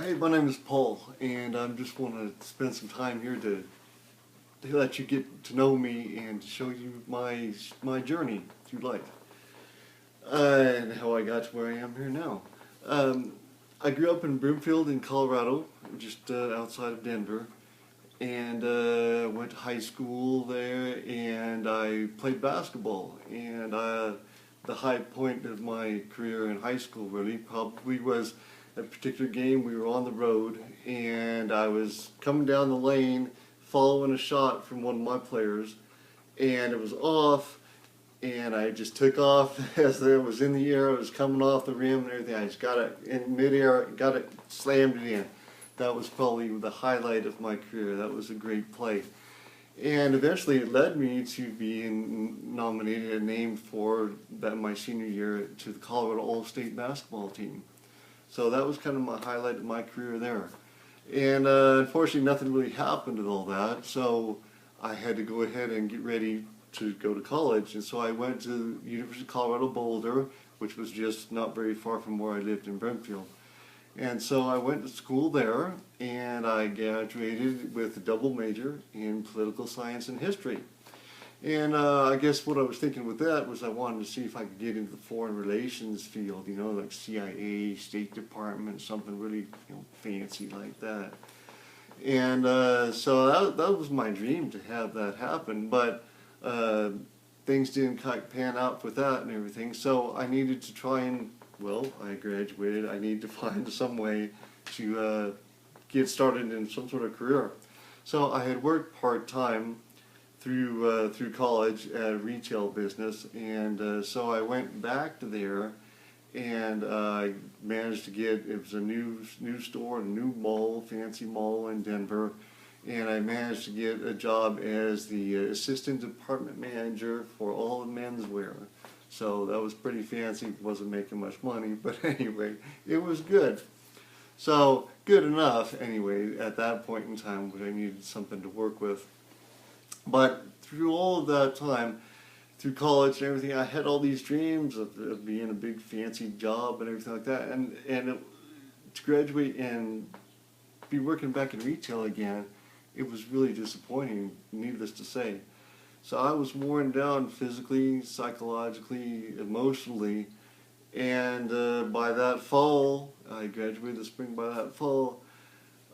Hi, my name is Paul, and I just want to spend some time here to let you get to know me and to show you my journey through life and how I got to where I am here now. Um, I grew up in Broomfield in Colorado, just outside of Denver, and went to high school there, and I played basketball. And the high point of my career in high school really probably was a particular game. We were on the road, and I was coming down the lane, following a shot from one of my players, and it was off. And I just took off as it was in the air. It was coming off the rim and everything. I just got it in midair, got it, slammed it in. That was probably the highlight of my career. That was a great play. And eventually it led me to being nominated and named for that my senior year to the Colorado All-State basketball team. So that was kind of my highlight of my career there. And unfortunately nothing really happened with all that. So I had to go ahead and get ready to go to college. And so I went to University of Colorado Boulder, which was just not very far from where I lived in Broomfield. And so I went to school there, and I graduated with a double major in political science and history. And I guess what I was thinking with that was I wanted to see if I could get into the foreign relations field, like CIA, State Department, something really fancy like that. And so that was my dream to have that happen, but things didn't quite pan out with that and everything, so I needed to try and I graduated. I need to find some way to get started in some sort of career. So I had worked part-time through college at a retail business, and so I went back to there, and I managed to get, it was a new store, a new mall, fancy mall in Denver, and I managed to get a job as the assistant department manager for all the menswear. So that was pretty fancy. Wasn't making much money, but anyway, it was good. So good enough anyway at that point in time when I needed something to work with. But through all of that time, through college and everything, I had all these dreams of being a big fancy job and everything like that. To graduate and be working back in retail again, it was really disappointing, needless to say. So I was worn down physically, psychologically, emotionally, and by that fall, I graduated this spring, by that fall,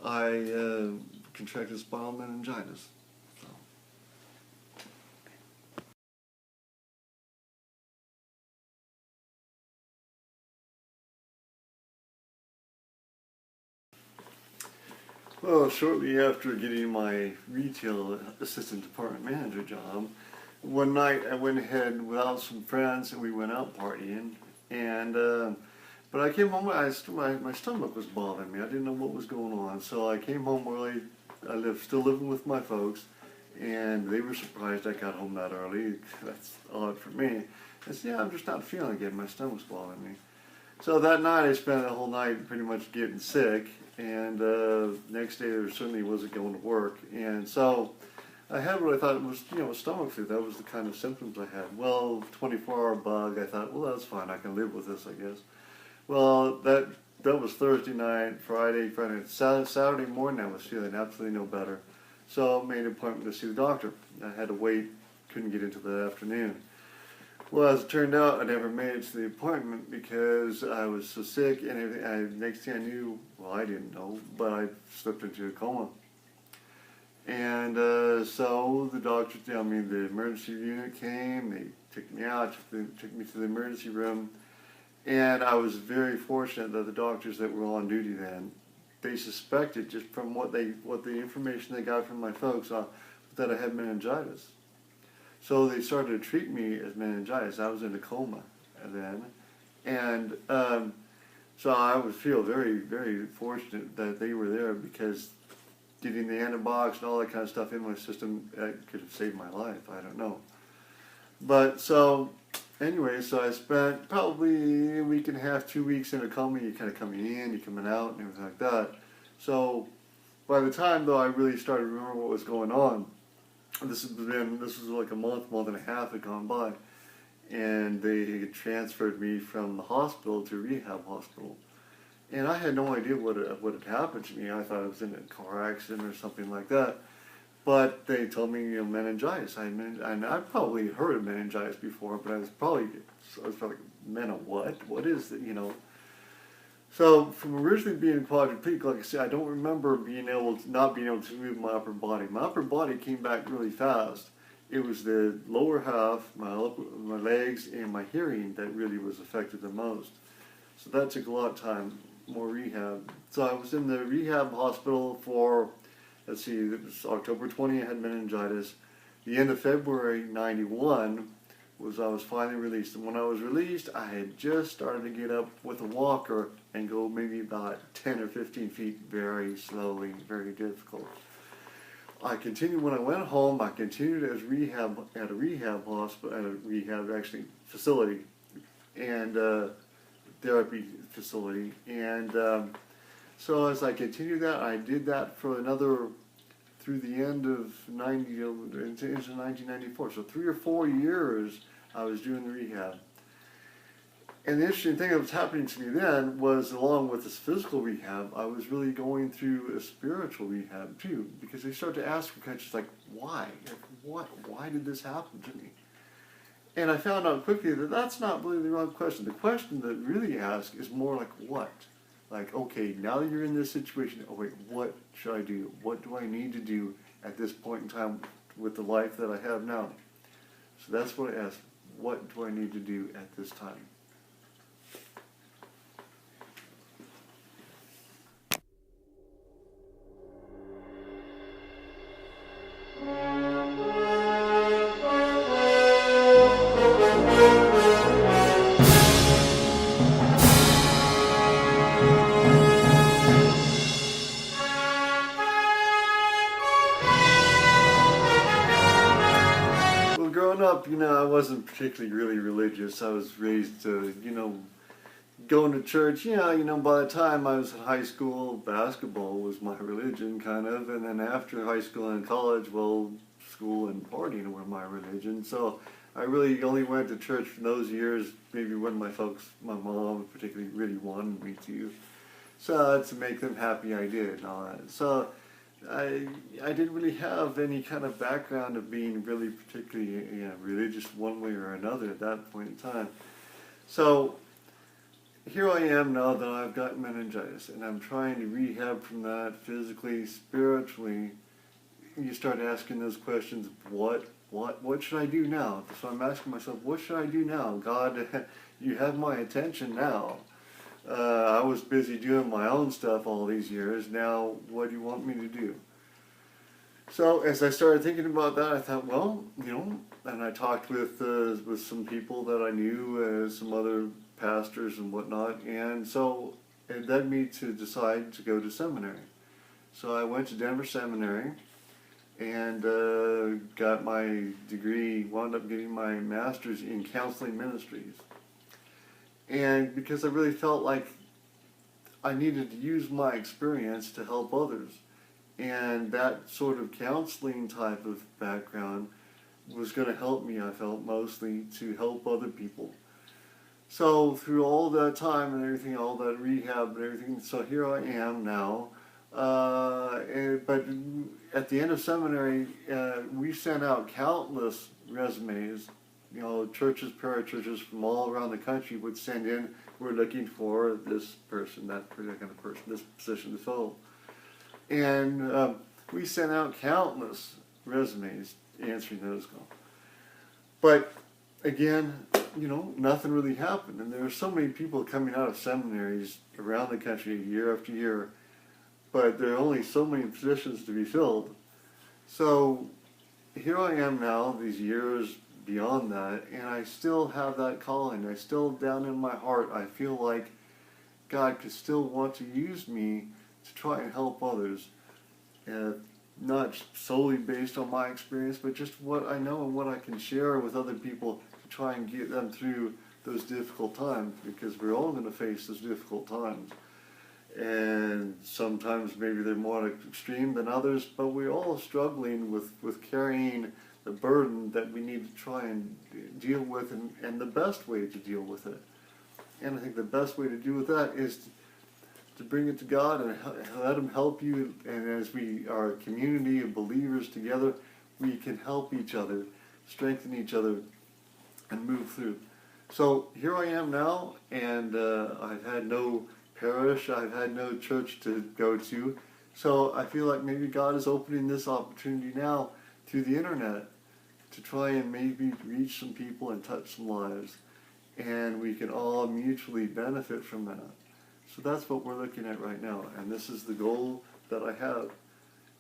I contracted spinal meningitis. So. Well, shortly after getting my retail assistant department manager job, one night I went ahead without some friends and we went out partying. And but I came home. My stomach was bothering me. I didn't know what was going on, so I came home early. Still living with my folks, and they were surprised I got home that early. That's odd for me. I said, "Yeah, I'm just not feeling good. My stomach's bothering me." So that night I spent the whole night pretty much getting sick, and next day there certainly wasn't going to work, and so I had what I thought was, stomach flu. That was the kind of symptoms I had. Well, 24-hour bug. I thought, well, that's fine. I can live with this, I guess. Well, that was Thursday night, Friday, Saturday morning. I was feeling absolutely no better, so I made an appointment to see the doctor. I had to wait. Couldn't get into the afternoon. Well, as it turned out, I never made it to the appointment because I was so sick, and everything. Next thing I knew, well, I didn't know, but I slipped into a coma. And so the doctors, the emergency unit came, they took me out, took me to the emergency room, and I was very fortunate that the doctors that were on duty then, they suspected just from what the information they got from my folks that I had meningitis. So they started to treat me as meningitis. I was in a coma then, and so I would feel very, very fortunate that they were there because getting the antibiotics and all that kind of stuff in my system could have saved my life. I don't know. But so, anyway, so I spent probably a week and a half, 2 weeks in a coma. You're kind of coming in, you're coming out, and everything like that. So, by the time though I really started to remember what was going on, this was like a month and a half had gone by, and they had transferred me from the hospital to a rehab hospital. And I had no idea what had happened to me. I thought I was in a car accident or something like that. But they told me, meningitis. And I probably heard of meningitis before, but I was probably "Mena what? What is it?" So from originally being quadriplegic, like I said, I don't remember not being able to move my upper body. My upper body came back really fast. It was the lower half, my legs, and my hearing that really was affected the most. So that took a lot of time, more rehab. So I was in the rehab hospital for, let's see, it was October 20, I had meningitis. The end of February 91 I was finally released. And when I was released, I had just started to get up with a walker and go maybe about 10 or 15 feet very slowly, very difficult. I continued when I went home. I continued as rehab at a rehab hospital, at a rehab actually facility, and therapy facility. And so as I continued that, I did that for another through the end of into 1994. So 3 or 4 years I was doing the rehab. And the interesting thing that was happening to me then was, along with this physical rehab, I was really going through a spiritual rehab too, because they started to ask me questions like, why? Why did this happen to me? And I found out quickly that that's not really the wrong question. The question that really ask is more like, what? Like, okay, now that you're in this situation, oh wait, what should I do? What do I need to do at this point in time with the life that I have now? So that's what I asked. What do I need to do at this time? Well, growing up, I wasn't particularly really religious. I was raised, going to church. By the time I was in high school, basketball was my religion, kind of. And then after high school and college, well, school and partying were my religion. So I really only went to church for those years, maybe when my mom particularly really wanted me to. So to make them happy, I did and all that. So I didn't really have any kind of background of being really particularly religious one way or another at that point in time. So here I am now that I've got meningitis, and I'm trying to rehab from that physically, spiritually. You start asking those questions, what should I do now? So I'm asking myself, what should I do now? God, you have my attention now. I was busy doing my own stuff all these years. Now, what do you want me to do? So as I started thinking about that, I thought, well, and I talked with some people that I knew, some other pastors and whatnot, and so it led me to decide to go to seminary. So I went to Denver Seminary and got my degree, wound up getting my master's in counseling ministries. And because I really felt like I needed to use my experience to help others. And that sort of counseling type of background was going to help me, I felt, mostly to help other people. So through all that time and everything, all that rehab and everything, so here I am now. But at the end of seminary, we sent out countless resumes. Churches, parachurches from all around the country would send in, we're looking for this person, that particular person, this position to fill. And we sent out countless resumes answering those calls. But again, nothing really happened. And there were so many people coming out of seminaries around the country year after year, but there are only so many positions to be filled. So here I am now, these years beyond that, and I still have that calling. I still, down in my heart, I feel like God could still want to use me to try and help others. Not solely based on my experience, but just what I know and what I can share with other people to try and get them through those difficult times, because we're all going to face those difficult times. And sometimes maybe they're more extreme than others, but we're all struggling with carrying the burden that we need to try and deal with, and the best way to deal with it. And I think the best way to deal with that is to bring it to God and let Him help you. And as we are a community of believers together, we can help each other, strengthen each other, and move through. So here I am now, and I've had no parish, I've had no church to go to. So I feel like maybe God is opening this opportunity now through the internet to try and maybe reach some people and touch some lives. And we can all mutually benefit from that. So that's what we're looking at right now. And this is the goal that I have.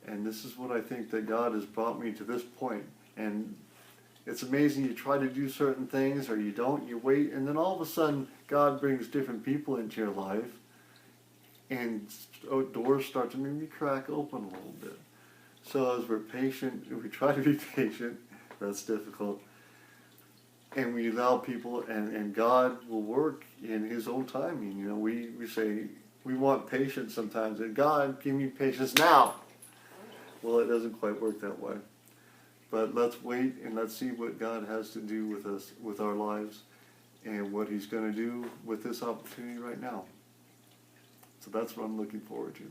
And this is what I think that God has brought me to this point. And it's amazing, you try to do certain things or you don't, you wait, and then all of a sudden God brings different people into your life and doors start to maybe crack open a little bit. So as we're patient, we try to be patient, that's difficult, and we allow people, and God will work in His own timing. You know, we say we want patience sometimes, and God, give me patience now. Well, it doesn't quite work that way. But let's wait and let's see what God has to do with us, with our lives, and what He's going to do with this opportunity right now. So that's what I'm looking forward to.